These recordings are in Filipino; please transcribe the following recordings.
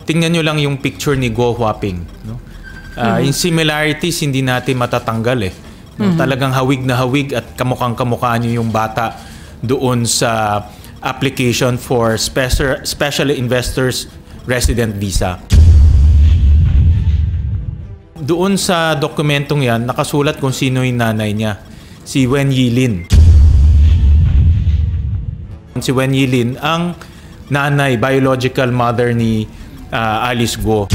tingnan nyo lang yung picture ni Guo Huaping. No? In similarities, hindi natin matatanggal eh. No? Talagang hawig na hawig at kamukhang-kamukha nyo yung bata doon sa application for special investors resident visa. Doon sa dokumentong yan, nakasulat kung sino yung nanay niya. Si Wen Yilin. Si Wen Yilin ang nanay, biological mother ni Alice Guo.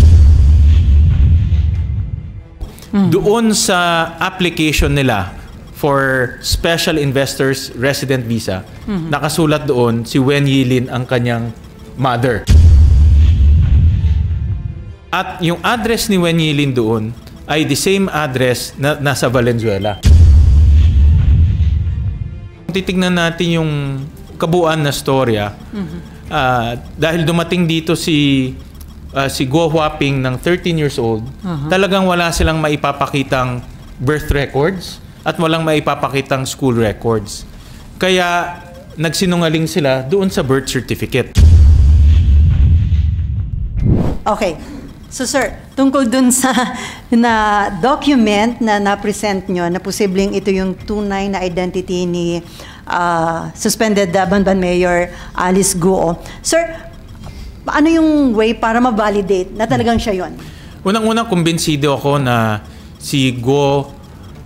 Doon sa application nila for special investors resident visa, nakasulat doon si Wen Yilin ang kanyang mother. At yung address ni Wen Yilin doon ay the same address na nasa Valenzuela. Kung titignan natin yung kabuuan na storya, dahil dumating dito si Guo Huaping ng 13 years old, talagang wala silang maipapakitang birth records at walang maipapakitang school records. Kaya nagsinungaling sila doon sa birth certificate. Okay. So sir, tungkol dun sa na document na na-present nyo na posibleng ito yung tunay na identity ni suspended Banban Mayor Alice Guo. Sir, ano yung way para ma-validate na talagang siya yun? Unang-unang kumbinsido ako na si Guo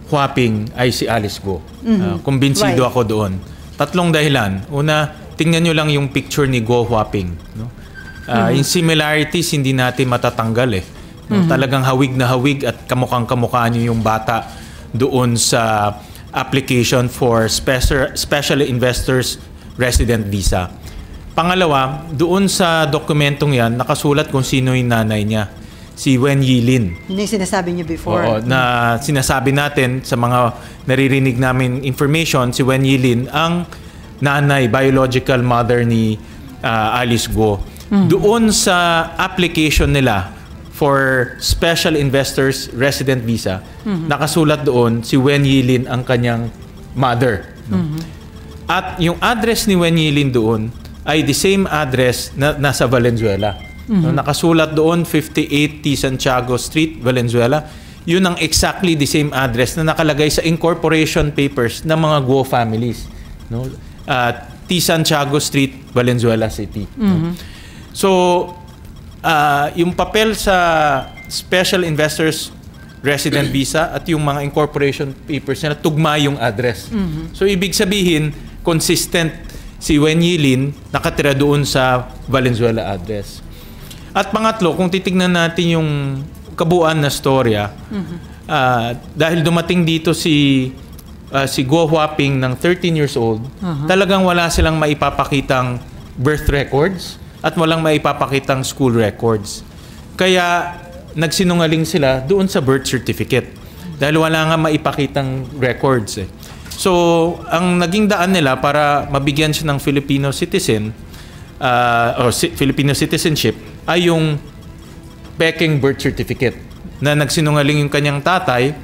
Huaping ay si Alice Guo. Kumbinsido ako doon. Tatlong dahilan. Una, tingnan nyo lang yung picture ni Guo Huaping. No? In similarities, hindi natin matatanggal eh. No? Talagang hawig na hawig at kamukhang-kamukha nyo yung bata doon sa application for special investors resident visa. Pangalawa, doon sa dokumentong yan, nakasulat kung sino yung nanay niya. Si Wen Yilin. Yun yung sinasabi niyo before. Oo, na sinasabi natin sa mga naririnig namin information, si Wen Yilin ang nanay, biological mother ni Alice Guo. Doon sa application nila for special investors resident visa, nakasulat doon si Wen Yilin ang kanyang mother. At yung address ni Wen Yilin doon ay the same address na nasa Valenzuela. No, nakasulat doon 58 T. Santiago Street, Valenzuela. Yun ang exactly the same address na nakalagay sa incorporation papers ng mga Guo families. No? T. Santiago Street, Valenzuela City. No? So, yung papel sa special investors resident visa at yung mga incorporation papers na tugma yung address. So, ibig sabihin, consistent si Wen Yilin nakatira doon sa Valenzuela address. At pangatlo, kung titignan natin yung kabuuan na storya, dahil dumating dito si Guo Huaping ng 13 years old, talagang wala silang maipapakitang birth records at walang maipapakitang school records. Kaya nagsinungaling sila doon sa birth certificate dahil wala nga maipakitang records eh. So, ang naging daan nila para mabigyan siya ng Filipino citizen Filipino citizenship ay yung peking birth certificate na nagsinungaling yung kanyang tatay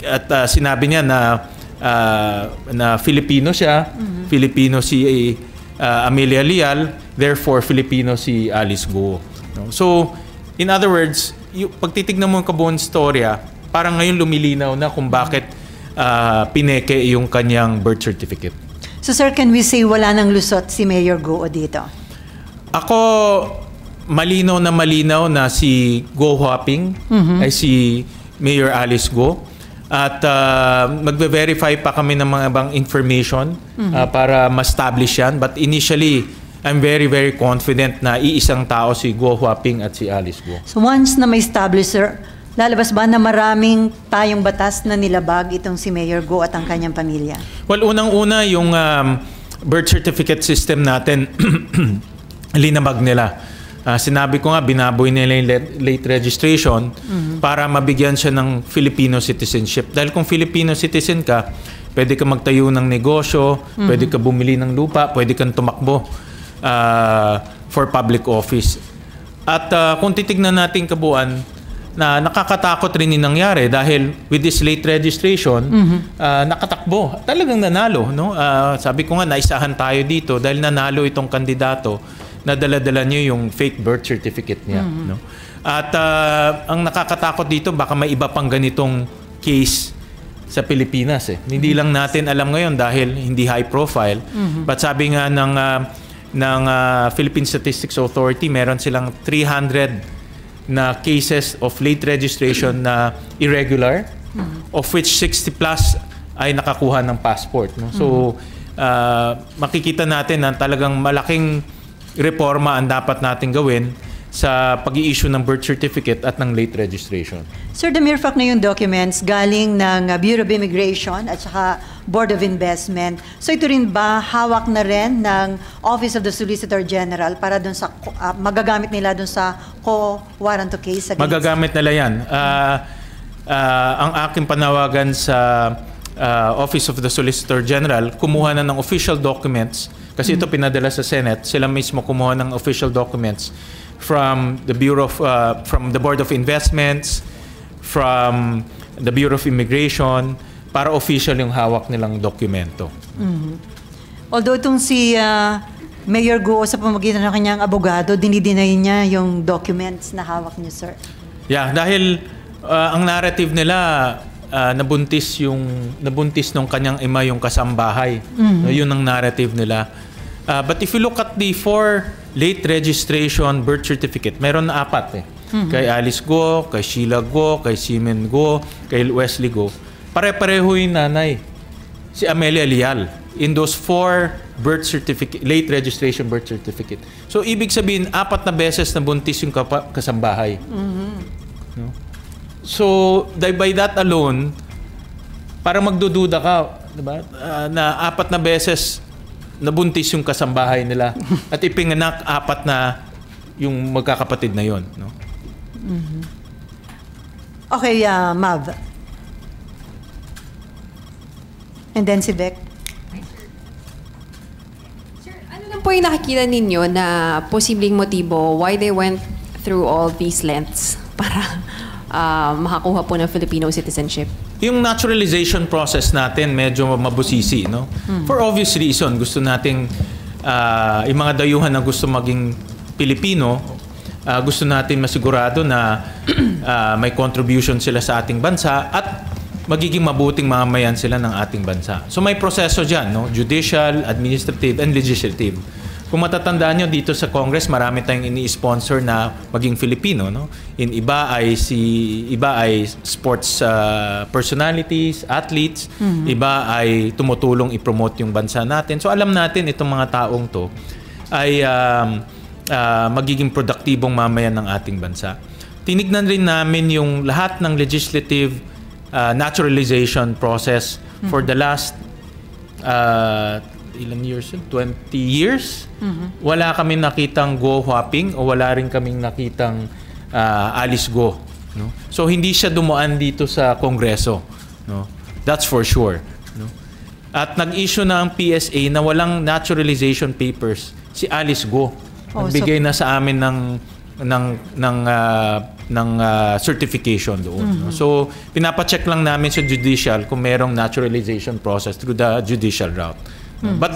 at sinabi niya na Filipino siya, Filipino si Amelia Leal, therefore Filipino si Alice Guo. No? So, in other words, pag titignan mo yung kabuuan storya, parang ngayon lumilinaw na kung bakit pineke yung kanyang birth certificate. So sir, can we say wala nang lusot si Mayor Guo dito? Ako, malinaw na si Guo Huaping ay si Mayor Alice Guo. At magbe-verify pa kami ng mga ibang information para ma-establish yan. But initially, I'm very, very confident na iisang tao si Guo Huaping at si Alice Guo. So once na may establish, sir, lalabas ba na maraming tayong batas na nilabag itong si Mayor Guo at ang kanyang pamilya? Well, unang-una yung birth certificate system natin, linabag nila. Sinabi ko nga, binaboy nila yung late registration para mabigyan siya ng Filipino citizenship. Dahil kung Filipino citizen ka, pwede ka magtayo ng negosyo, pwede ka bumili ng lupa, pwede kang tumakbo for public office. At kung titignan natin kabuuan, na nakakatakot rin yung nangyari dahil with this late registration, nakatakbo. Talagang nanalo. No? Sabi ko nga, naisahan tayo dito dahil nanalo itong kandidato na dala-dala niya yung fake birth certificate niya. No? At ang nakakatakot dito, baka may iba pang ganitong case sa Pilipinas. Hindi lang natin alam ngayon dahil hindi high profile. But sabi nga ng Philippine Statistics Authority, meron silang 300 na cases of late registration na irregular, of which 60 plus ay nakakuha ng passport. No? So, makikita natin na talagang malaking reforma ang dapat natin gawin sa pag-i-issue ng birth certificate at ng late registration. Sir, the mere fact na yung documents galing ng Bureau of Immigration at saka Board of Investment, so ito rin ba hawak na rin ng Office of the Solicitor General para dun sa magagamit nila dun sa co-warranto case against? Magagamit nila yan. Ang aking panawagan sa Office of the Solicitor General, kumuha na ng official documents kasi ito pinadala sa Senate. Sila mismo kumuha ng official documents from the Bureau of, from the Board of Investments, from the Bureau of Immigration, para official yung hawak nilang dokumento. Although itong si Mayor Go sa pamamagitan ng kanyang abogado, dinideny niya yung documents na hawak niya, sir. Yeah, dahil ang narrative nila, nabuntis nung kanyang ima yung kasambahay. Yun ang narrative nila. But if you look at the 4 late registration birth certificate, meron na 4 Kay Alice Go, kay Sheila Go, kay Simen Go, kay Wesley Go. Pare-pareho yung nanay. Si Amelia Lial. In those 4 birth certificate, late registration birth certificate. So, ibig sabihin, 4 na beses na buntis yung kasambahay. No? So, by that alone, parang magdududa ka, diba? Na 4 na beses nabuntis yung kasambahay nila at ipinganak 4 na yung magkakapatid na yon, no? Okay, Mav. And then si Beck. Sir, ano lang po yung nakikita ninyo na posibleng motibo why they went through all these lengths para makakuha po ng Filipino citizenship? Yung naturalization process natin medyo mabusisi, no? For obvious reason, gusto nating yung mga dayuhan na gusto maging Pilipino, gusto natin masigurado na may contribution sila sa ating bansa at magiging mabuting mamamayan sila ng ating bansa. So may proseso dyan, no? Judicial, administrative, and legislative. Kung matatandaan nyo dito sa Congress, marami tayong ini-sponsor na maging Filipino, no? Iba ay sports personalities, athletes, iba ay tumutulong i-promote yung bansa natin. So alam natin itong mga taong to ay magiging produktibong mamayan ng ating bansa. Tinignan rin namin yung lahat ng legislative naturalization process for the last ilan years? 20 years? Wala kami nakitang Go Huaping o wala rin kaming nakitang Alice Go. No? So, hindi siya dumaan dito sa Kongreso. No? That's for sure. No? At nag-issue na ang PSA na walang naturalization papers si Alice Go. Nagbigay na sa amin ng certification doon. No? So, pinapacheck lang namin sa judicial kung merong naturalization process through the judicial route. But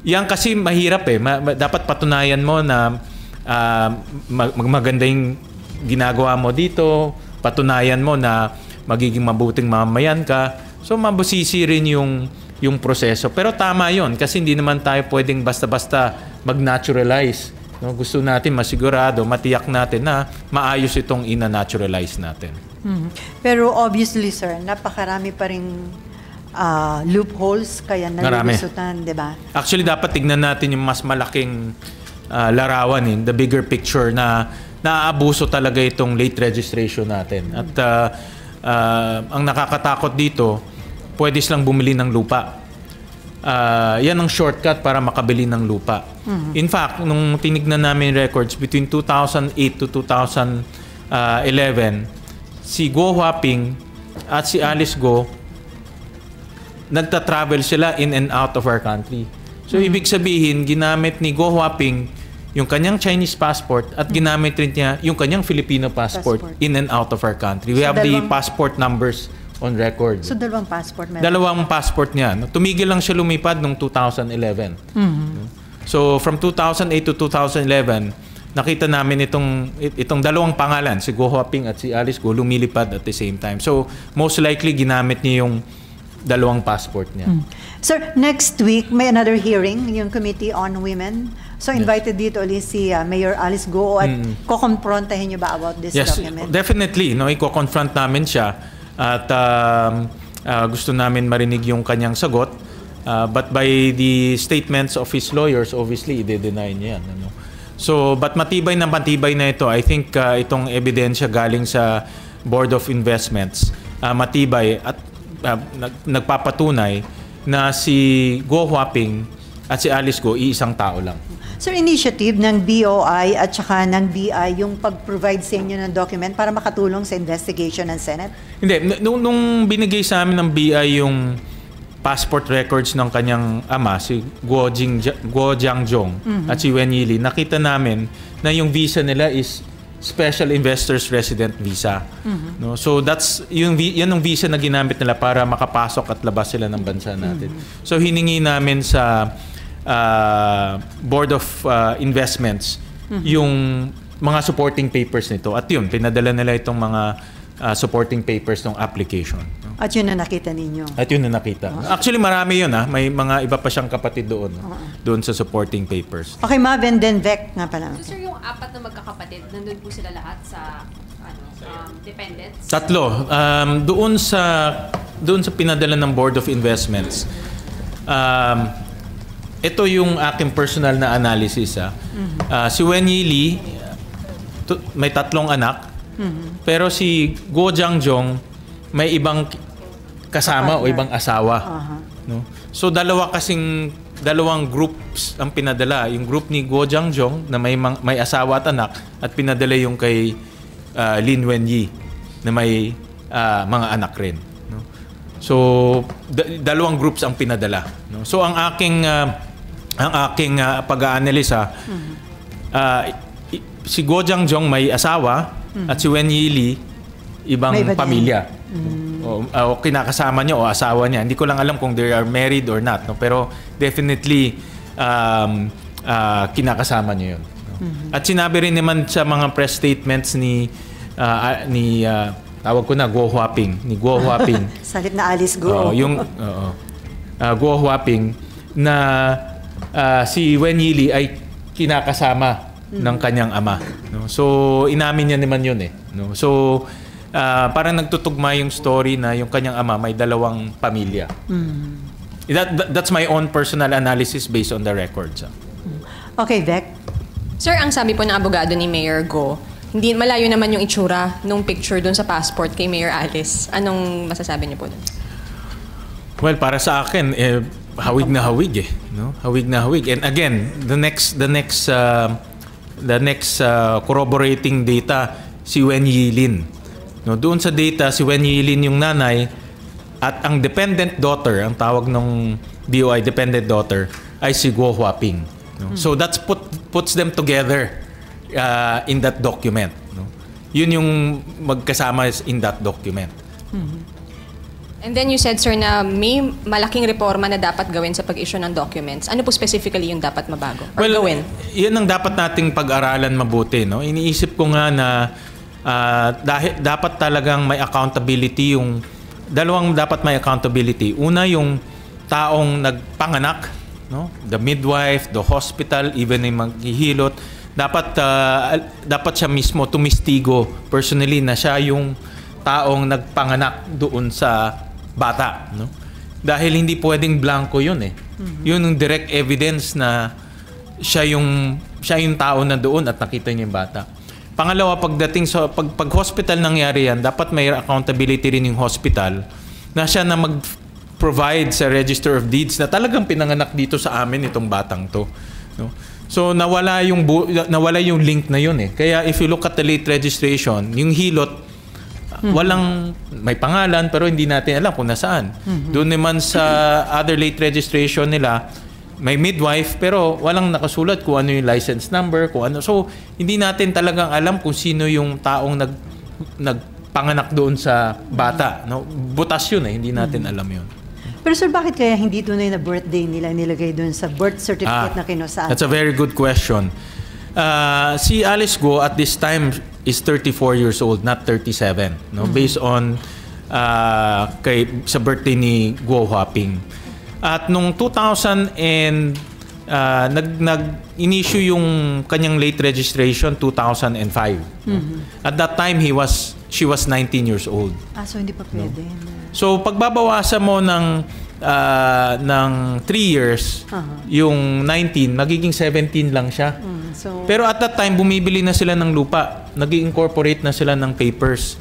yan kasi mahirap dapat patunayan mo na maganda yung ginagawa mo dito, patunayan mo na magiging mabuting mamamayan ka. So mabusisi rin yung proseso. Pero tama yon kasi hindi naman tayo pwedeng basta-basta mag-naturalize. No? Gusto natin masigurado, matiyak natin na maayos itong ina-naturalize natin. Pero obviously, sir, napakarami pa rin loopholes kaya nalulusutan, di ba? Actually, dapat tignan natin yung mas malaking larawan, the bigger picture na naaabuso talaga itong late registration natin. At ang nakakatakot dito, pwede silang bumili ng lupa. Yan ang shortcut para makabili ng lupa. In fact, nung tinignan namin records between 2008 to 2011, si Go Huaping at si Alice Go nagta-travel sila in and out of our country. So, ibig sabihin, ginamit ni Go Huaping yung kanyang Chinese passport at ginamit rin niya yung kanyang Filipino passport in and out of our country. We have the passport numbers on record. So, dalawang passport meron? Dalawang passport niya. Tumigil lang siya lumipad noong 2011. So from 2008 to 2011, nakita namin itong dalawang pangalan, si Go Huaping at si Alice Go, lumilipad at the same time. So most likely ginamit niya yung dalawang passport niya. Sir, next week may another hearing yung Committee on Women. So invited dito ulit si Mayor Alice Go at kukonfrontahin niyo ba about this Yes, document? definitely. No, i-confront namin siya at gusto namin marinig yung kanyang sagot. But by the statements of his lawyers, obviously, i-deny niya yan. Ano? So, but matibay na ito. I think itong ebidensya galing sa Board of Investments, matibay at nagpapatunay na si Go Huaping at si Alice Go, iisang tao lang. Sir, initiative ng BOI at saka ng BI yung pag-provide sa inyo ng document para makatulong sa investigation ng Senate? Hindi. Nung binigay sa amin ng BI yung passport records ng kanyang ama, si Guo Jiangjong at si Wen Yili, nakita namin na yung visa nila is Special Investors Resident Visa. No? So that's yan ang visa na ginamit nila para makapasok at labas sila ng bansa natin. So hiningi namin sa Board of Investments yung mga supporting papers nito. At yun, pinadala nila itong mga supporting papers ng application. No? At yun na nakita ninyo? At yun na nakita. Actually, marami yun. May mga iba pa siyang kapatid doon. Doon sa supporting papers. Okay, Mav, and then Vec nga pala. So sir, yung apat na magkakapatid, nandun po sila lahat sa dependents? Tatlo. Doon sa pinadala ng Board of Investments, ito yung aking personal na analysis. Si Wen Yili, may 3 anak. Pero si Guo Jiangjong, may ibang kasama o ibang asawa. No? So dalawang groups ang pinadala. Yung group ni Guo Jiangjong na may asawa at anak, at pinadala yung kay Lin Wenyi na may mga anak rin. No? So dalawang groups ang pinadala. No? So ang aking pag-aanalisa, si Guo Jiangjong may asawa at si Wen Yili ibang pamilya. O kinakasama niya o asawa niya. Hindi ko lang alam kung they are married or not. No? Pero definitely kinakasama niya yun. No? At sinabi rin naman sa mga press statements ni tawag ko na Guo Huaping. Ni Guo Huaping. Salip na Alice Go. Guo Huaping na si Wen Yili ay kinakasama ng kanyang ama. No? So, inamin niya naman yun eh. No? So, parang nagtutugma yung story na yung kanyang ama may dalawang pamilya. That's my own personal analysis based on the records. Okay, Vec. Sir, ang sabi po ng abogado ni Mayor Go, hindi malayo naman yung itsura nung picture doon sa passport kay Mayor Alice. Anong masasabi niyo po doon? Well, para sa akin, hawig na hawig eh. No? Hawig na hawig. And again, the next corroborating data, si Wen Yilin. No, doon sa data, si Wen Yilin yung nanay at ang dependent daughter, ang tawag ng BOI dependent daughter, ay si Guo Huaping. No? So that's puts them together in that document. No? Yun yung magkasama in that document. And then you said, sir, na may malaking reforma na dapat gawin sa pag-issue ng documents. Ano po specifically yung dapat mabago or gawin? Yan ang dapat nating pag-aralan mabuti. No? Iniisip ko nga na dahil dapat talagang may accountability yung dalawang dapat may accountability. Una, yung taong nagpanganak, no? The midwife, the hospital, even yung maghihilot, dapat siya mismo tumistigo personally na siya yung taong nagpanganak doon sa bata, no? Dahil hindi pwedeng blanco 'yun eh. Yun yung direct evidence na siya yung tao na doon at nakita niya yung bata. Pangalawa, pagdating sa pag hospital nangyari yan, dapat may accountability rin yung hospital na siya na mag-provide sa Register of Deeds na talagang pinanganak dito sa amin itong batang to, no? So nawala yung link na yun eh. Kaya if you look at the late registration, yung hilot walang may pangalan pero hindi natin alam kung nasaan. Doon naman sa other late registration nila, may midwife pero walang nakasulat kung ano yung license number, kung ano. So hindi natin talagang alam kung sino yung taong nagpanganak doon sa bata, no? Butas yun eh, hindi natin alam yun. Pero sir, bakit kaya hindi tunay na birthday nila nilagay doon sa birth certificate na kinuhaan? That's a very good question. Si Alice Go at this time is 34 years old, not 37. No? Based on sa birthday ni Guo Huaping. At nung 2000 and nag-issue yung kanyang late registration 2005. At that time she was 19 years old. So hindi pa pwede. So pagbabawasan mo ng 3 years, yung 19, magiging 17 lang siya. Pero at that time, bumibili na sila ng lupa. Nag-incorporate na sila ng papers.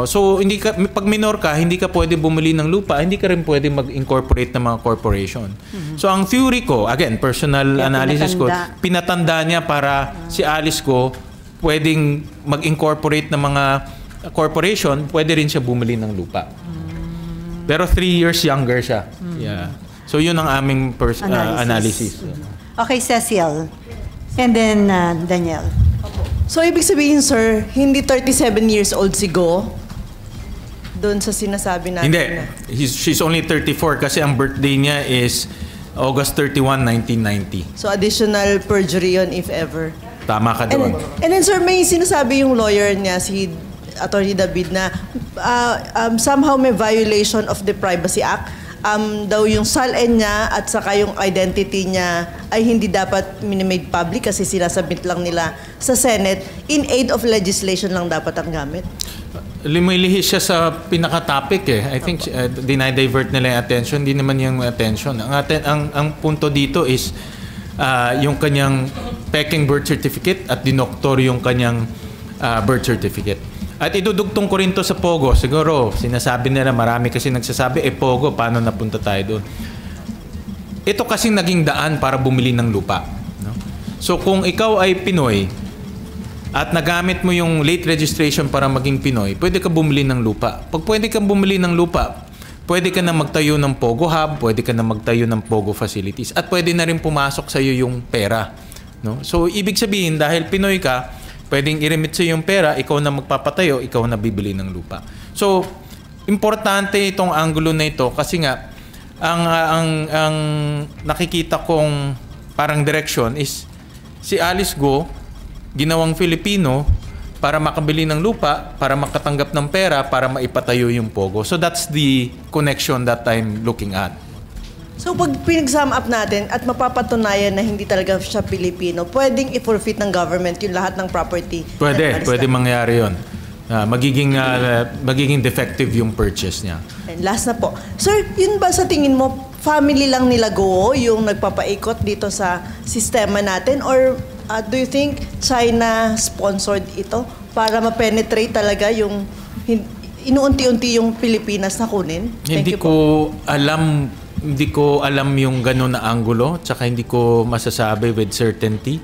So pag minor ka, hindi ka pwede bumili ng lupa, hindi ka rin pwede mag-incorporate ng mga corporation. So ang theory ko, again, personal analysis ko, pinatanda niya para si Alice Go pwedeng mag-incorporate ng mga corporation, pwede rin siya bumili ng lupa. Pero 3 years younger siya. Yeah. So yun ang aming analysis. Okay, Cecil. And then Daniel. So ibig sabihin, sir, hindi 37 years old si Go doon sa sinasabi natin Hindi. na. She's only 34 kasi ang birthday niya is August 31, 1990. So additional perjury yun if ever. Tama ka doon. And then sir, may sinasabi yung lawyer niya, si Attorney David, na somehow may violation of the Privacy Act. Daw yung SALN niya at saka yung identity niya ay hindi dapat minimade public kasi sinasubmit lang nila sa Senate. In aid of legislation lang dapat ang gamit. Lumilihis siya sa pinaka-topic I think dinidivert nila yung attention. Hindi naman yung attention. Ang punto dito is yung kanyang peking birth certificate at dinoktor yung kanyang birth certificate. At idudugtong ko rin to sa Pogo. Siguro, sinasabi nila, marami kasi nagsasabi, Pogo, paano napunta tayo doon? Ito kasing naging daan para bumili ng lupa. No? So, kung ikaw ay Pinoy at nagamit mo yung late registration para maging Pinoy, pwede ka bumili ng lupa. Pag pwede kang bumili ng lupa, pwede ka na magtayo ng Pogo Hub, pwede ka na magtayo ng Pogo facilities, at pwede na rin pumasok sa iyo yung pera. No? So, ibig sabihin, dahil Pinoy ka, pwedeng i-remit sa yung pera, ikaw na magpapatayo, ikaw na bibili ng lupa. So, importante itong angulo na ito kasi nga, ang nakikita kong parang direction is si Alice Go, ginawang Filipino, para makabili ng lupa, para makatanggap ng pera, para maipatayo yung Pogo. So, that's the connection that I'm looking at. So pag pinag-sum up natin at mapapatunayan na hindi talaga siya Pilipino, pwedeng i-forfeit ng government yung lahat ng property. Pwede mangyari yun. Magiging defective yung purchase niya. And last na po. Sir, yun ba sa tingin mo, family lang nila Go yung nagpapaikot dito sa sistema natin? Or do you think China sponsored ito para ma-penetrate talaga yung inuunti-unti yung Pilipinas na kunin? Hindi ko alam yung gano'n na angulo, tsaka hindi ko masasabi with certainty.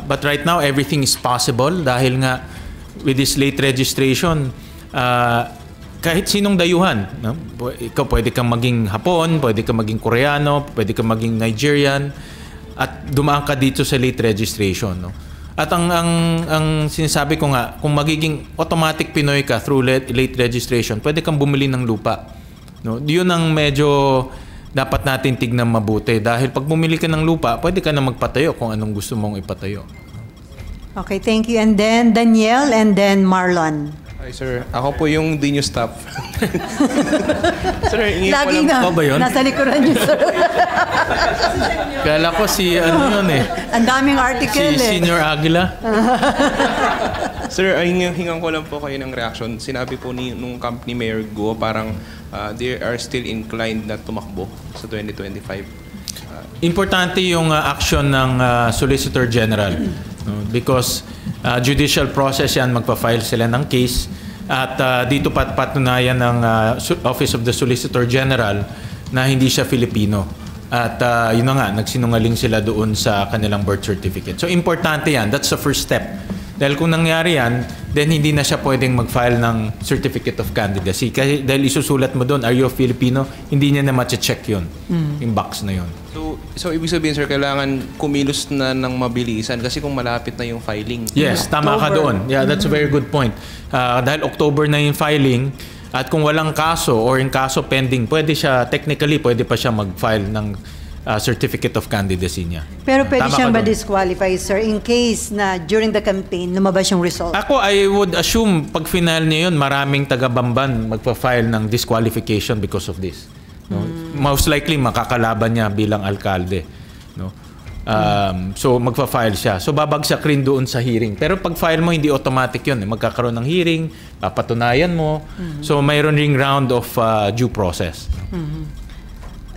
But right now, everything is possible dahil nga with this late registration, kahit sinong dayuhan. No? Ikaw pwede kang maging Hapon, pwede kang maging Koreano, pwede kang maging Nigerian, at dumaan ka dito sa late registration. No? At ang sinasabi ko nga, kung magiging automatic Pinoy ka through late registration, pwede kang bumili ng lupa. No, yun ang medyo dapat natin tignan mabuti dahil pag bumili ka ng lupa, pwede ka na magpatayo kung anong gusto mong ipatayo. Okay, thank you. And then Daniel and then Marlon. Hi sir, ako po yung Dino staff. Sir, Lagi na, ba yun? nasa likuran niyo, sir. Kala ko si ano yun Ang daming article si Senior Aguila. Sir, hingan ko lang po kayo ng reaction. Sinabi po nung company Mayor Go, parang they are still inclined na tumakbo sa 2025. Importante yung action ng Solicitor General. Because judicial process yan, magpa-file sila ng case. At dito patunayan ng Office of the Solicitor General na hindi siya Filipino. At yun na nga, nagsinungaling sila doon sa kanilang birth certificate. So importante yan. That's the first step. Dahil kung nangyari yan, then hindi na siya pwedeng mag-file ng Certificate of Candidacy. Kasi dahil isusulat mo doon, are you a Filipino? Hindi niya na ma-check yun. Yung box na yun. So, So, ibig sabihin, sir, kailangan kumilos na ng mabilisan kasi kung malapit na yung filing. Yes, tama ka doon. Yeah, that's a very good point. Dahil October na yung filing, at kung walang kaso or yung kaso pending, pwede pa siya mag-file ng certificate of candidacy niya. Pero pwede Tama siyang ka doon. ma-disqualify, sir, in case na during the campaign, lumabas yung result. Ako, I would assume, pag final niya yun, maraming taga-Bamban magpa-file ng disqualification because of this. No? Most likely, makakalaban niya bilang alkalde. No? So, magpa-file siya. So, babagsak rin doon sa hearing. Pero pag file mo, hindi automatic yun. Magkakaroon ng hearing, papatunayan mo. So, mayroon ring round of due process.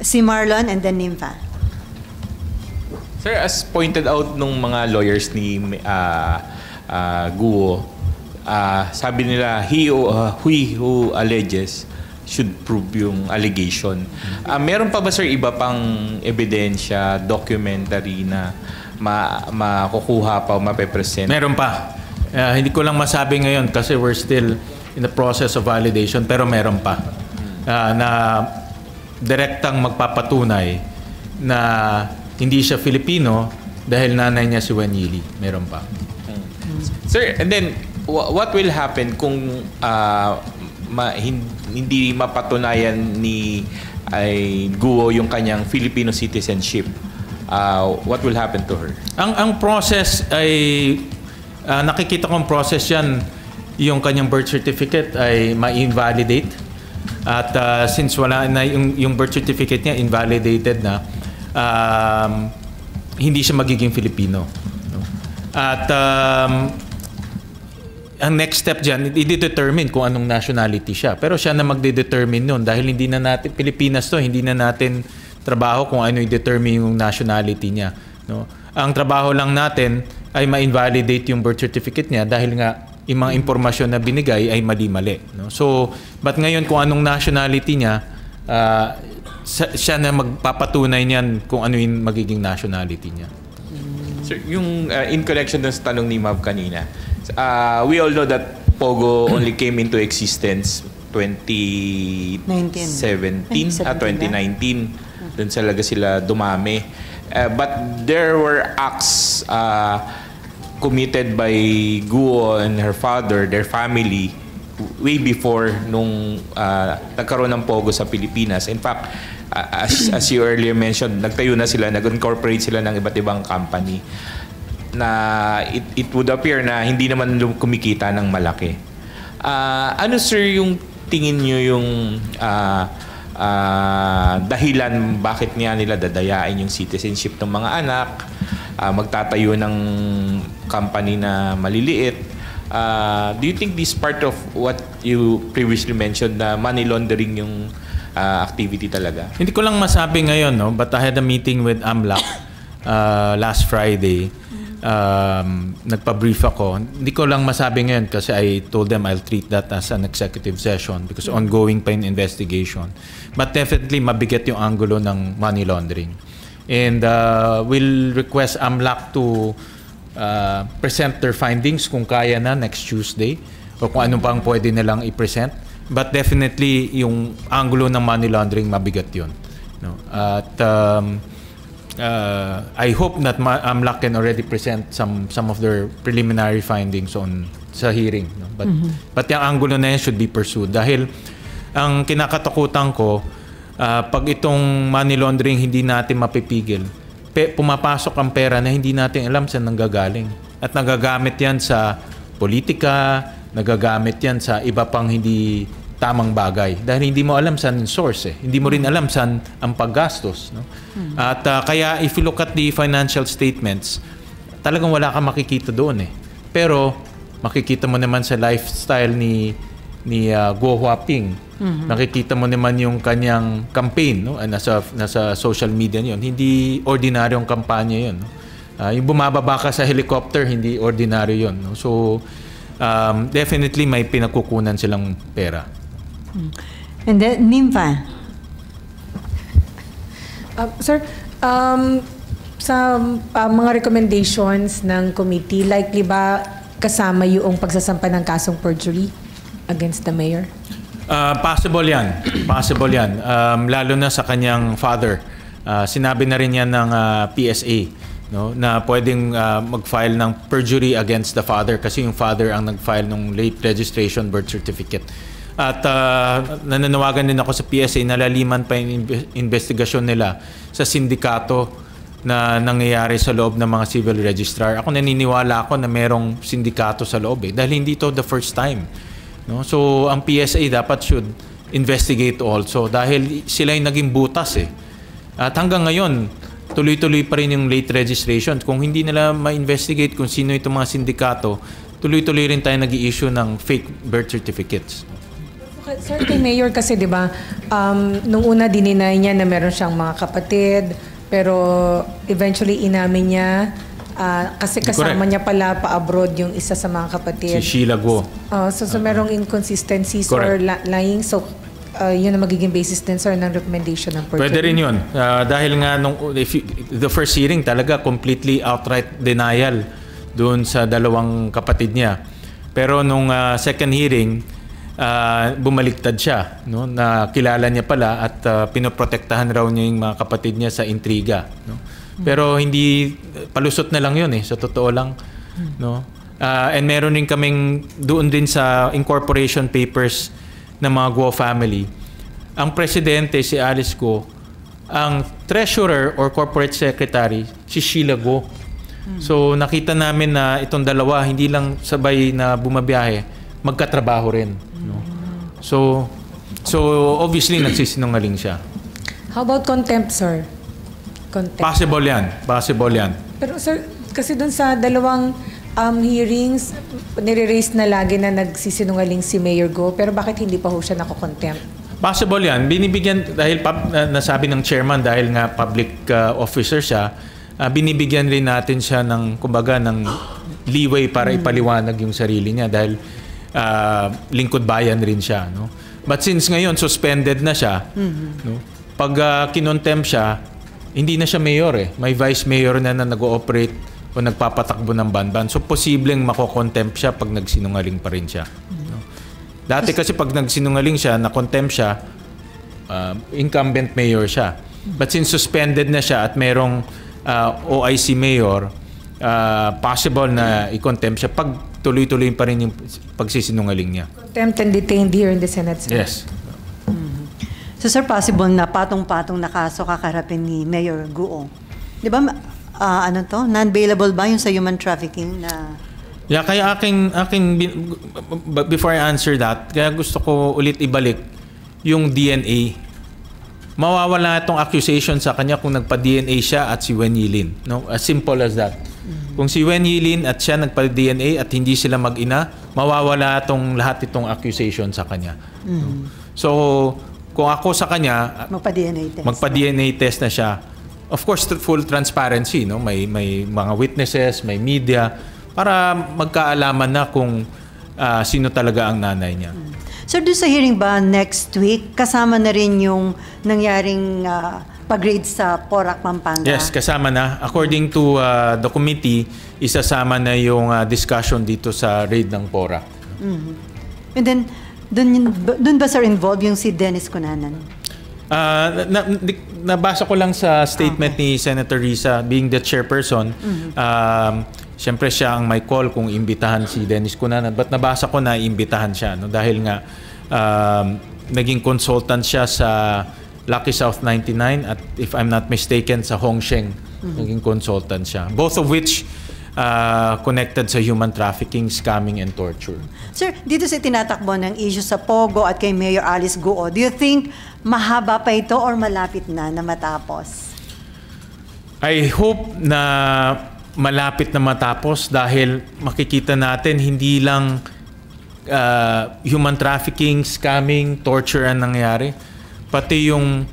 Si Marlon and then Nympha. Sir, as pointed out nung mga lawyers ni Guo, sabi nila, he who alleges should prove yung allegation. Meron pa ba, sir, iba pang ebidensya, documentary na makukuha pa o mapepresent? Meron pa. Hindi ko lang masabi ngayon kasi we're still in the process of validation, pero meron pa. Na direktang magpapatunay na hindi siya Filipino dahil nanay niya si Wen Yi Lee. Meron pa. Sir, and then, what will happen kung hindi mapatunayan ni Guo yung kanyang Filipino citizenship? What will happen to her? Ang process ay nakikita kong process yan, yung kanyang birth certificate ay ma-invalidate. At since wala na yung birth certificate niya invalidated na, hindi siya magiging Filipino. No? At ang next step dyan, i-determine kung anong nationality siya. Pero siya na magde-determine nun dahil hindi na natin, Pilipinas to, hindi na natin trabaho kung ano i-determine yung nationality niya. No? Ang trabaho lang natin ay ma-invalidate yung birth certificate niya dahil nga yung mga impormasyon na binigay ay mali-mali. No? So, but ngayon kung anong nationality niya, siya na magpapatunay niyan kung ano yung magiging nationality niya. Sir, yung in connection dun sa tanong ni Mav kanina, we all know that Pogo only came into existence 2019. Doon talaga sila dumami. But there were acts committed by Guo and her father, their family, way before nung nagkaroon ng Pogo sa Pilipinas. In fact, as you earlier mentioned, nagtayo na sila, nag-incorporate sila ng iba't ibang company na it would appear na hindi naman kumikita ng malaki. Ano, sir, yung tingin nyo yung dahilan bakit niya nila dadayain yung citizenship ng mga anak, magtatayo ng company na maliliit? Do you think this part of what you previously mentioned na money laundering yung activity talaga? Hindi ko lang masabi ngayon, no? But I had a meeting with AMLAC last Friday. Nagpa-brief ako. Hindi ko lang masabi ngayon kasi I told them I'll treat that as an executive session because ongoing pa yung investigation. But definitely mabigat yung angulo ng money laundering. And we'll request AMLAC to present their findings kung kaya na next Tuesday o kung ano pang pwede nilang i-present. But definitely yung angulo ng money laundering mabigat yun. No? At I hope that AMLAC can already present some of their preliminary findings on sa hearing. No? But yung angulo na yan should be pursued. Dahil ang kinakatakutan ko, pag itong money laundering hindi natin mapipigil, pumapasok ang pera na hindi natin alam saan nanggagaling. At nagagamit yan sa politika, nagagamit yan sa iba pang hindi tamang bagay. Dahil hindi mo alam saan yung source. Hindi mo rin alam saan ang paggastos. No? At kaya if you look at the financial statements, talagang wala kang makikita doon. Pero makikita mo naman sa lifestyle ni Guo Huaping. Nakikita mo naman yung kanyang campaign, no? Nasa social media yun. Hindi ordinaryong kampanya yun. No? Yung bumababa ka sa helicopter, hindi ordinaryo yun. No? So, definitely may pinagkukunan silang pera. And then, Nympha. Sir, sa mga recommendations ng committee, likely ba kasama yung pagsasampa ng kasong perjury against the mayor? Possible yan. Possible yan. Lalo na sa kanyang father Sinabi na rin yan ng PSA, no, na pwedeng mag-file ng perjury against the father kasi yung father ang nag-file ng late registration birth certificate. At nananawagan din ako sa PSA na laliman pa yung investigasyon nila sa sindikato na nangyayari sa loob ng mga civil registrar. Ako naniniwala ako na merong sindikato sa loob dahil hindi to the first time. No? So ang PSA dapat should investigate also dahil sila yung naging butas At hanggang ngayon, tuloy-tuloy pa rin yung late registration. Kung hindi nila ma-investigate kung sino itong mga sindikato, tuloy-tuloy rin tayo nag-i-issue ng fake birth certificates. Sir, kay Mayor kasi, di ba, nung una dininay niya na meron siyang mga kapatid, pero eventually inamin niya kasi kasama Correct. niya pala pa-abroad yung isa sa mga kapatid. Si Sheila Guo. So merong inconsistencies or lying. So, yun ang magiging basis din, sir, ng recommendation ng perjury. Pwede rin yun. Dahil nga, the first hearing talaga completely outright denial doon sa dalawang kapatid niya. Pero nung second hearing, bumaliktad siya, no? Na kilala niya pala at pinoprotektahan raw niya yung mga kapatid niya sa intriga, no? Pero hindi, palusot na lang yun sa totoo lang, no? And meron rin kaming doon din sa incorporation papers ng mga Guo family. Ang presidente si Alice Guo, ang treasurer or corporate secretary si Sheila Guo. So nakita namin na itong dalawa hindi lang sabay na bumabiyahe, magkatrabaho rin, no? So obviously nagsisinungaling siya. How about contempt, sir? Contempt. Possible yan. Pero sir, kasi dun sa dalawang hearings, nire-raise na lagi na nagsisinungaling si Mayor Guo, pero bakit hindi pa ho siya nako-contempt? Possible yan. Binibigyan, dahil nasabi ng chairman, dahil nga public officer siya, binibigyan rin natin siya ng, kumbaga, ng leeway para ipaliwanag yung sarili niya dahil lingkod bayan rin siya, no? But since ngayon suspended na siya, no? Pag kinontempt siya, hindi na siya mayor May vice mayor na nag-ooperate o nagpapatakbo ng banban. So posibleng mako-contempt siya pag nagsinungaling pa rin siya. No? Dati kasi pag nagsinungaling siya, na-contempt siya, incumbent mayor siya. But since suspended na siya at merong OIC mayor, possible na i-contempt siya pag tuloy-tuloy pa rin yung pagsisinungaling niya. Contempt and detained here in the Senate, sir. Yes. So sir, possible na patong-patong na kaso kakarapin ni Mayor Guo. Di ba, non-bailable ba yung sa human trafficking na... Yeah, kaya before I answer that, kaya gusto ko ulit ibalik yung DNA. Mawawala itong accusation sa kanya kung nagpa-DNA siya at si Wen Yilin. No? As simple as that. Kung si Wen Yilin at siya nagpa-DNA at hindi sila mag-ina, mawawala lahat itong accusation sa kanya. No? So, kung ako sa kanya, magpa-DNA test na siya. Of course, full transparency, no? May mga witnesses, may media para magkaalaman na kung sino talaga ang nanay niya. Sir, doon sa hearing ba next week, kasama na rin yung nangyaring pag-raid sa Porac, Pampanga? Yes, kasama na. According to the committee, isasama na yung discussion dito sa raid ng Porac. And then, doon ba sir involved yung si Dennis Cunanan? Nabasa ko lang sa statement ni Senator Risa, being the chairperson. Siyempre siya ang may call kung imbitahan si Dennis Cunanan. But nabasa ko na imbitahan siya, no? Dahil nga naging consultant siya sa Lucky South 99 at if I'm not mistaken sa Hongsheng naging consultant siya. Both of which connected sa human trafficking, scamming, and torture. Sir, dito sa tinatakbo ng issue sa Pogo at kay Mayor Alice Guo, do you think mahaba pa ito or malapit na matapos? I hope na malapit na matapos dahil makikita natin hindi lang human trafficking, scamming, torture ang nangyari, pati yung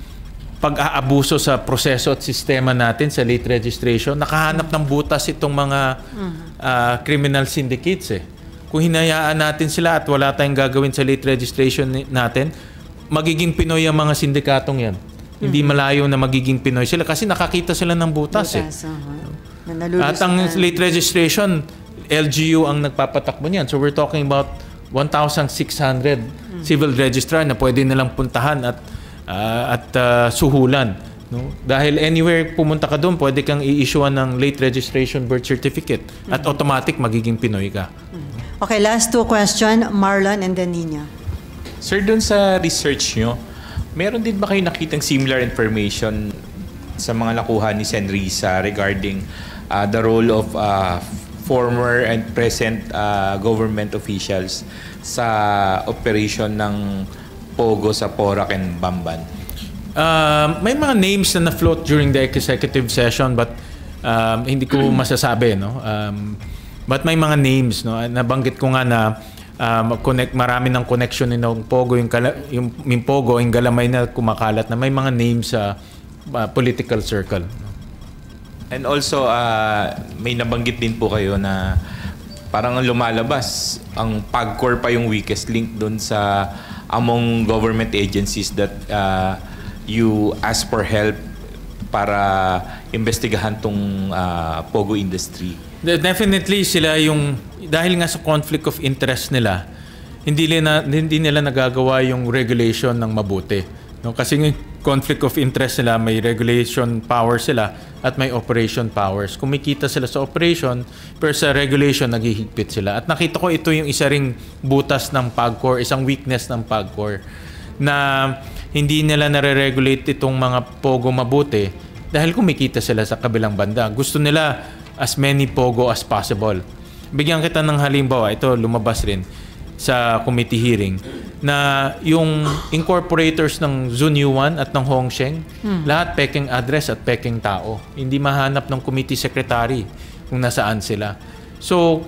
pag-aabuso sa proseso at sistema natin sa late registration. Nakahanap ng butas itong mga criminal syndicates Kung hinayaan natin sila at wala tayong gagawin sa late registration natin, magiging Pinoy ang mga sindikatong yan. Hindi malayo na magiging Pinoy sila kasi nakakita sila ng butas At ang late registration, LGU ang nagpapatakbo niyan. So we're talking about 1,600 civil registrar na pwede nilang puntahan at suhulan No? Dahil anywhere pumunta ka doon, pwede kang i-issuean ng late registration birth certificate at automatic magiging Pinoy ka. Okay, last two question, Marlon and then Nina. Sir, dun sa research nyo, meron din ba kayo nakitang similar information sa mga nakuha ni Sen. Risa regarding the role of former and present government officials sa operation ng Pogo sa Porac and Bamban? May mga names na na-float during the executive session but hindi ko masasabi, no? But may mga names, no? Nabanggit ko nga na marami ng connection ng Pogo, yung Pogo, yung galamay na kumakalat na may mga names sa political circle. And also, may nabanggit din po kayo na parang lumalabas, ang PAGCOR pa yung weakest link doon sa among government agencies that you ask for help para investigahan tong Pogo industry. Definitely sila yung, dahil nga sa conflict of interest nila, hindi nila nagagawa yung regulation ng mabuti. No? Kasi yung conflict of interest nila, may regulation power sila at may operation powers. Kumikita sila sa operation, pero sa regulation naghihigpit sila. At nakita ko ito yung isa ring butas ng PAGCOR, isang weakness ng PAGCOR, na hindi nila nare-regulate itong mga Pogo mabuti dahil kumikita sila sa kabilang banda. Gusto nila as many Pogo as possible. Bigyan kita ng halimbawa, ito lumabas rin sa committee hearing, na yung incorporators ng Zunyuan at ng Hongsheng, lahat peking address at peking tao. Hindi mahanap ng committee secretary kung nasaan sila. So,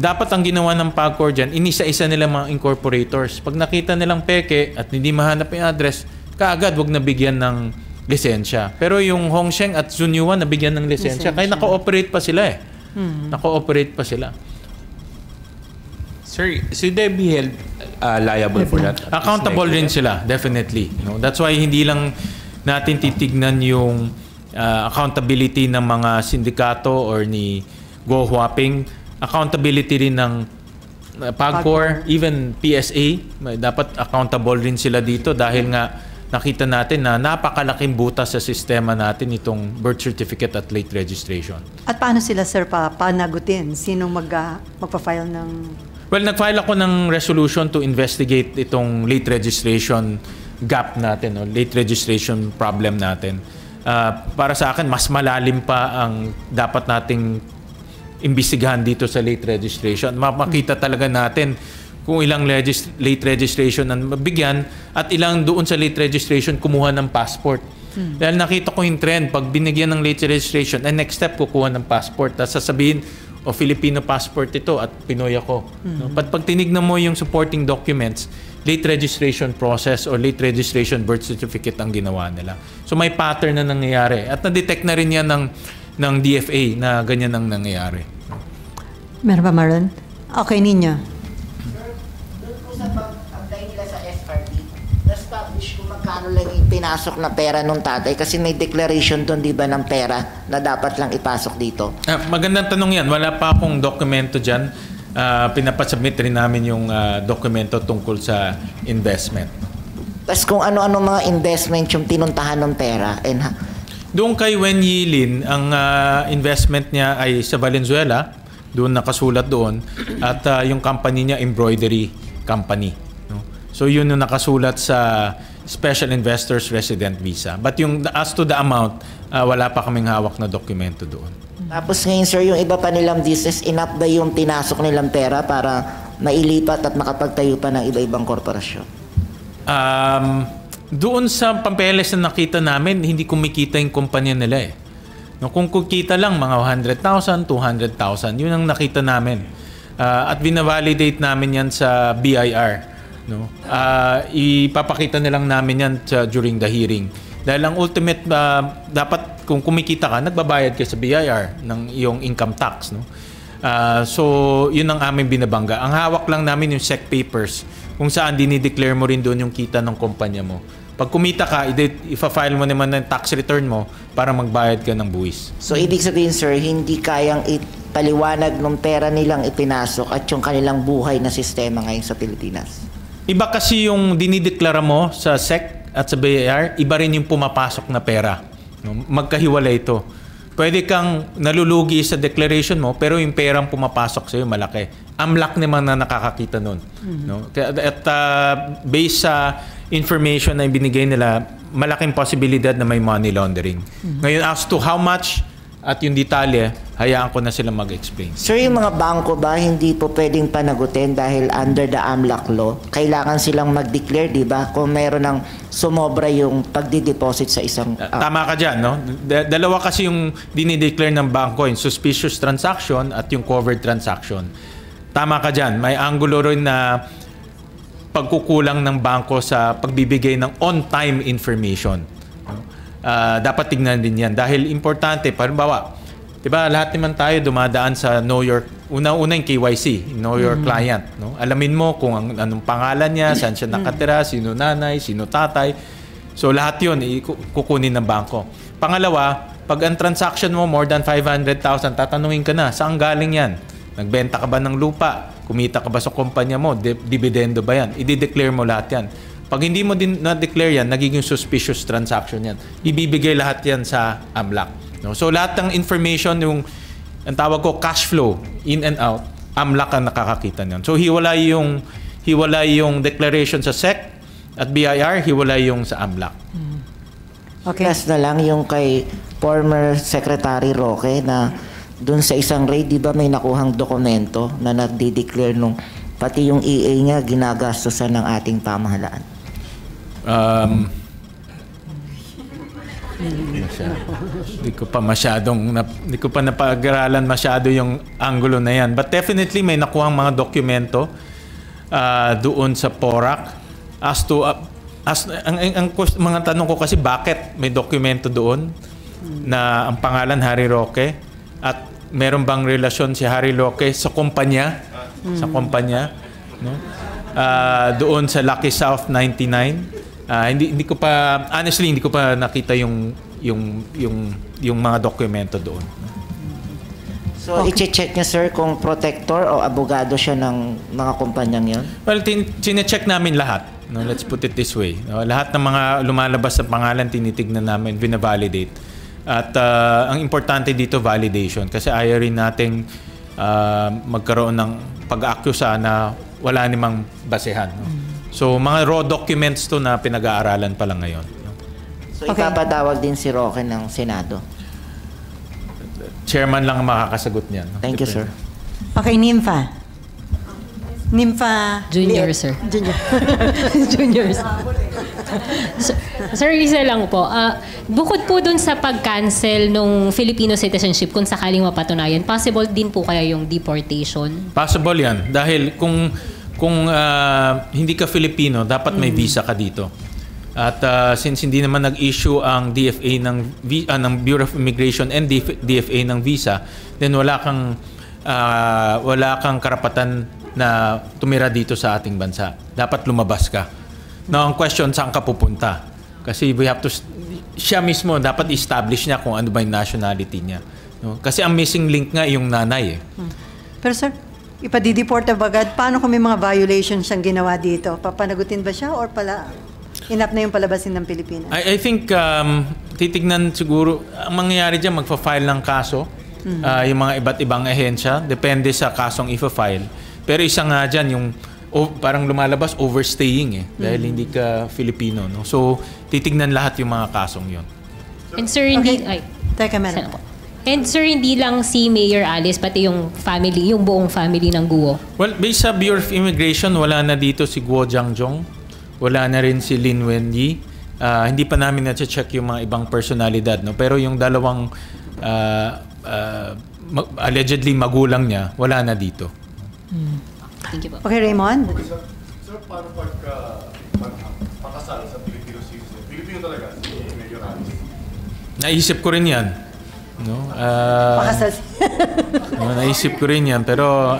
dapat ang ginawa ng PAGCOR dyan, inisa-isa nila mga incorporators. Pag nakita nilang peke at hindi mahanap yung address, kaagad wag nabigyan ng lisensya. Pero yung Hongsheng at Zunyuan nabigyan ng lisensya. Kaya naka-operate pa sila eh. Naka-operate pa sila. Sir, should they be held liable for that? Accountable rin sila, definitely. No? That's why hindi lang natin titignan yung accountability ng mga sindikato or ni Go Huaping. Accountability rin ng PAGCOR, even PSA. Dapat accountable rin sila dito dahil nga nakita natin na napakalaking butas sa sistema natin itong birth certificate at late registration. At paano sila, sir, panagutin? Sinong magpa-file ng... Well, nag-file ako ng resolution to investigate itong late registration gap natin, o late registration problem natin. Para sa akin, mas malalim pa ang dapat nating imbestigahan dito sa late registration. Makita talaga natin kung ilang late registration ang mabigyan at ilang doon sa late registration kumuha ng passport. Dahil nakita ko yung trend, pag binigyan ng late registration, ang next step kukuha ng passport. Tapos sasabihin, Filipino passport ito at Pinoy ako. No? Pag tinignan mo yung supporting documents, late registration process or late registration birth certificate ang ginawa nila. So may pattern na nangyayari. At na-detect na rin yan ng DFA na ganyan ang nangyayari. Meron ba, Marlon? Okay, Nina. Doon po sa pag-apply nila sa SRT, na-establish kung magkano lang yung pinasok na pera nung tatay kasi may declaration doon, di ba, ng pera na dapat lang ipasok dito. Magandang tanong yan. Wala pa akong dokumento dyan. Pinapasubmit rin namin yung dokumento tungkol sa investment. Tapos kung ano-ano mga investment yung tinuntahan ng pera. Doon kay Wen Yilin, ang investment niya ay sa Valenzuela. Doon nakasulat doon. At yung company niya, embroidery company. No? So yun yung nakasulat sa Special Investors Resident Visa. But yung as to the amount, wala pa kaming hawak na dokumento doon. Tapos ngayon, sir, yung iba pa nilang business, enough ba yung pinasok nilang pera para mailipat at makapagtayo pa ng iba-ibang korporasyon? Doon sa papeles na nakita namin, hindi kumikita yung kumpanya nila eh. No, kung kukita lang, mga 100,000, 200,000, yun ang nakita namin. At binavalidate namin yan sa BIR. No? Ipapakita nilang namin yan during the hearing. Dahil ang ultimate, dapat kung kumikita ka, nagbabayad ka sa BIR ng iyong income tax. No? So, yun ang aming binabangga. Ang hawak lang namin yung SEC papers kung saan dinideclare mo rin doon yung kita ng kumpanya mo. Pag kumita ka, ifa-file mo naman ng tax return mo para magbayad ka ng buwis. So, ibig sabihin, sir, hindi kayang ipaliwanag ng pera nilang ipinasok at yung kanilang buhay na sistema ngayon sa Pilipinas? Iba kasi yung dinideklara mo sa SEC at sa BIR, iba rin yung pumapasok na pera. No? Magkahiwalay ito. Pwede kang nalulugi sa declaration mo, pero yung perang pumapasok sa'yo malaki. AMLAC naman na nakakakita nun. No? At based sa information na ibinigay nila, malaking posibilidad na may money laundering. Ngayon, as to how much at yung detalye, hayaan ko na sila mag-explain. Sir, yung mga bangko ba hindi po pwedeng panagutin dahil under the AMLAC law? Kailangan silang mag-declare, di ba? Kung meron ng sumobra yung pagdideposit sa isang... Tama ka dyan, no? Dalawa kasi yung dinideclare ng bangko, yung suspicious transaction at yung covered transaction. Tama ka dyan. May angulo rin na pagkukulang ng bangko sa pagbibigay ng on-time information. Dapat tignan din yan. Dahil importante, palimbawa, diba, lahat naman tayo dumadaan sa know your, una-una yung KYC, know your client. No? Alamin mo kung anong pangalan niya, saan siya nakatira, sino nanay, sino tatay. So lahat yun, kukunin ng bangko. Pangalawa, pag ang transaction mo more than 500,000, tatanungin ka na, saan galing yan? Nagbenta ka ba ng lupa? Kumita ka ba sa kumpanya mo? Dividendo ba yan? I-declare mo lahat yan. Pag hindi mo din na-declare yan, nagiging suspicious transaction yan. Ibibigay lahat yan sa AMLAC. No? So lahat ng information, yung ang tawag ko cash flow, in and out, AMLAC ang nakakakita niyan. So hiwalay yung declaration sa SEC at BIR, hiwalay yung sa AMLAC. Okay. Last na lang yung kay former Secretary Roque na dun sa isang raid, di ba may nakuhang dokumento na nagdi-declare nung pati yung EA niya ginagastosan ng ating pamahalaan. Hindi ko pa napag-aralan masyado yung angulo na yan. But definitely may nakuhang mga dokumento doon sa PORAC as to mga tanong ko kasi bakit may dokumento doon na ang pangalan Harry Roque at meron bang relasyon si Harry Roque sa kumpanya no? Doon sa Lucky South 99. Hindi ko pa honestly hindi ko pa nakita yung mga dokumento doon. So i-check niya sir kung protector o abogado siya ng mga kumpanyang 'yon? Well, chine-check namin lahat. No, let's put it this way. No, lahat ng mga lumalabas sa pangalan tinitignan namin, vina-validate. At ang importante dito validation kasi ayaw rin nating magkaroon ng pag-akusa na wala namang basehan. No? So, mga raw documents to na pinag-aaralan pa lang ngayon. No? So, ipapatawag din si Roque ng Senado? Chairman lang ang makakasagot niyan. No? Thank you, sir. Okay, Nympha. Junior, sir. Junior. Sir, isa lang po. Bukod po dun sa pag-cancel nung Filipino citizenship, kung sakaling mapatunayan, possible din po kaya yung deportation? Possible yan. Dahil kung hindi ka Filipino, dapat may visa ka dito. At since hindi naman nag-issue ang DFA ng Bureau of Immigration and DFA ng visa, then wala kang karapatan na tumira dito sa ating bansa. Dapat lumabas ka. Now, ang question, saan ka pupunta? Kasi we have to, siya mismo, dapat establish niya kung ano ba yung nationality niya. No? Kasi ang missing link nga yung nanay. Pero sir, ipadideport agad, paano kung may mga violations siyang ginawa dito? Papanagutin ba siya or enough na yung palabasin ng Pilipinas? I think titignan siguro, ang mangyayari dyan, magpa-file ng kaso. Yung mga iba't ibang ahensya, depende sa kasong ipa-file. Pero isa nga dyan, yung parang lumalabas overstaying dahil hindi ka Filipino. No? So, titignan lahat yung mga kasong yon. And sir, hindi... Teka, meron po. And sir, hindi lang si Mayor Alice, pati yung family, yung buong family ng Guo. Well, based sa Bureau of Immigration, wala na dito si Guo Jiangjong. Wala na rin si Lin Wenyi. Hindi pa namin na-check yung mga ibang personalidad. No? Pero yung dalawang allegedly magulang niya, wala na dito. Thank you po. Okay, Raymond? Sir, paano pakasal sa Filipino citizen? Filipino talaga, si Mayor Alice? Naisip ko rin yan. No? Pakasal. Naisip ko rin yan. Pero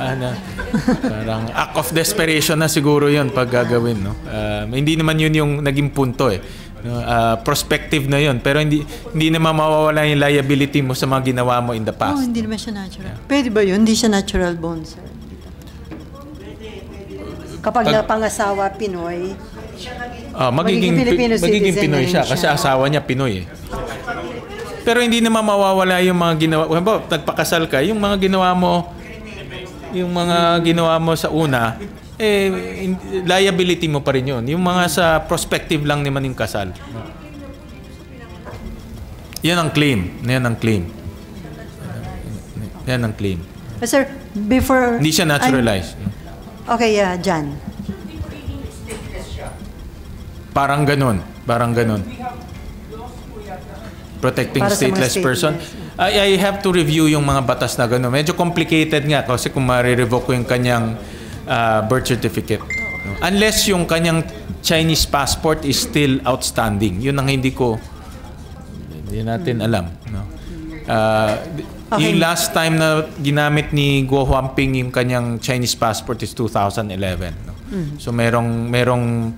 parang act of desperation na siguro yun pag gagawin. No? Hindi naman yun yung naging punto eh. No? Prospective na yun. Pero hindi naman mawawala yung liability mo sa mga ginawa mo in the past. Hindi naman siya natural. Pwede ba yun? Hindi siya natural bone, sir. Kapag napangasawa Pinoy, magiging Filipino magiging citizen Pinoy na rin siya kasi siya. asawa niya Pinoy eh. Pero hindi naman mawawala yung mga ginawa. Halimbawa, nagpakasal ka, yung mga ginawa mo sa una, liability mo pa rin yun. Yung mga sa prospective lang naman yung kasal. Yan ang claim. Yan ang claim. Sir, before... Hindi siya naturalized. Okay, Jan. Parang ganun. Protecting Para sa mga stateless person. I have to review yung mga batas na gano'n. Medyo complicated nga kasi kung ma-revoke ko yung kanyang birth certificate. Unless yung kanyang Chinese passport is still outstanding. Yun ang hindi natin alam. No? Okay. Yung last time na ginamit ni Guo Huaping yung kanyang Chinese passport is 2011. No? So merong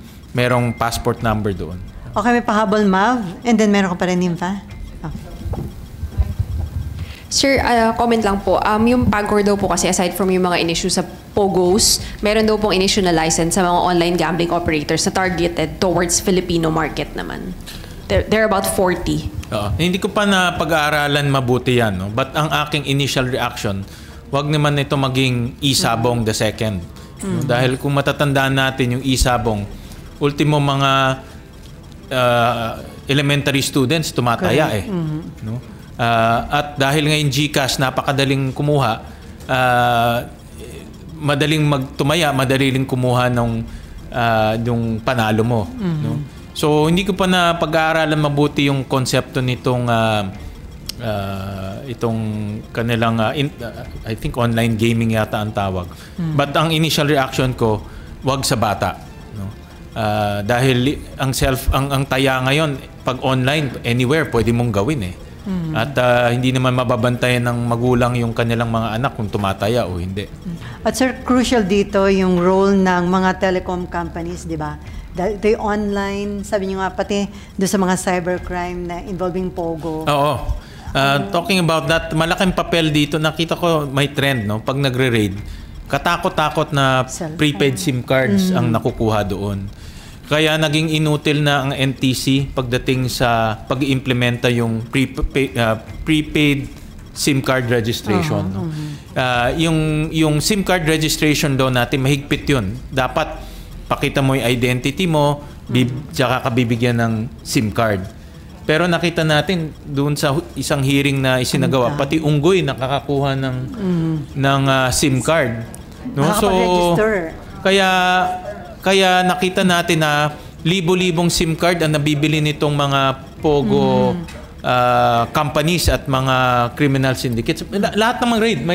passport number doon. Okay, may pahabol, Mav. And then meron ka pa rin, Nympha. Okay. Sir, comment lang po. Yung PAGCOR daw po kasi aside from yung mga in-issue sa POGOs, meron daw pong in-issue na license sa mga online gambling operators na targeted towards Filipino market naman. They're about 40. Hindi ko pa na pag-aaralan mabuti yan. No? But ang aking initial reaction, wag naman ito maging Isabong the second. No? Dahil kung matatandaan natin yung Isabong, ultimo mga elementary students tumataya no? At dahil ngayon GCash napakadaling kumuha, madaling magtumaya, madaling kumuha ng yung panalo mo. No? So hindi ko pa na pag-aaralan mabuti yung konsepto nitong itong kanilang I think online gaming yata ang tawag. But ang initial reaction ko, wag sa bata. No? Dahil ang taya ngayon pag online anywhere pwede mong gawin eh. At hindi naman mababantayan ng magulang yung kanilang mga anak kung tumataya o hindi. At sir, crucial dito yung role ng mga telecom companies, di ba? Ito yung online, sabi niyo nga pati doon sa mga cybercrime na involving POGO. Oo. Talking about that, malaking papel dito. Nakita ko may trend, no? Pag nagre-raid, katakot-takot na prepaid SIM cards ang nakukuha doon. Kaya naging inutil na ang NTC pagdating sa pag-iimplementa yung prepaid SIM card registration. No? Yung SIM card registration daw natin, mahigpit yun. Dapat pakita mo yung identity mo, tsaka ka bibigyan ng SIM card. Pero nakita natin doon sa isang hearing na isinagawa, pati unggoy nakakakuha ng SIM card. No? So kaya nakita natin na libo-libong SIM card ang nabibili nitong mga POGO companies at mga criminal syndicates. Lahat ng mga raid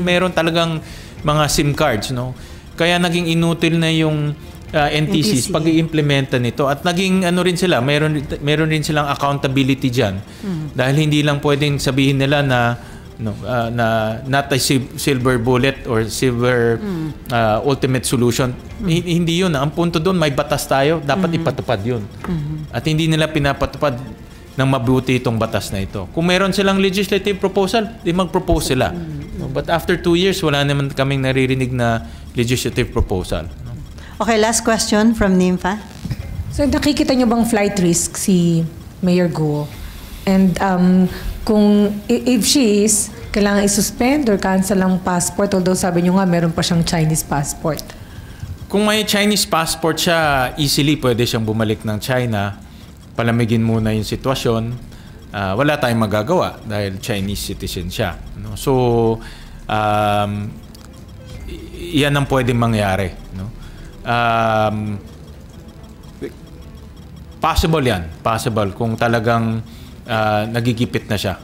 mayroon talagang mga SIM cards, no? Kaya naging inutil na yung NTCs pag-iimplementa nito at naging rin sila, meron rin silang accountability diyan. Dahil hindi lang pwedeng sabihin nila na not a silver bullet or silver ultimate solution. Hindi yun. Ang punto doon, may batas tayo, dapat ipatupad yun. At hindi nila pinapatupad ng mabuti itong batas na ito. Kung meron silang legislative proposal, di mag-propose sila. But after 2 years, wala naman kaming naririnig na legislative proposal. Okay, last question from Nympha. So nakikita niyo bang flight risk si Mayor Guo? And kung if she is, kailangan i-suspend or cancel ang passport, although sabi niyo nga meron pa siyang Chinese passport. Kung may Chinese passport siya, easily pwede siyang bumalik ng China. Palamigin muna yung sitwasyon. Wala tayong magagawa dahil Chinese citizen siya. No? So, yan ang pwedeng mangyari. No? Possible yan. Possible kung talagang nagigipit na siya.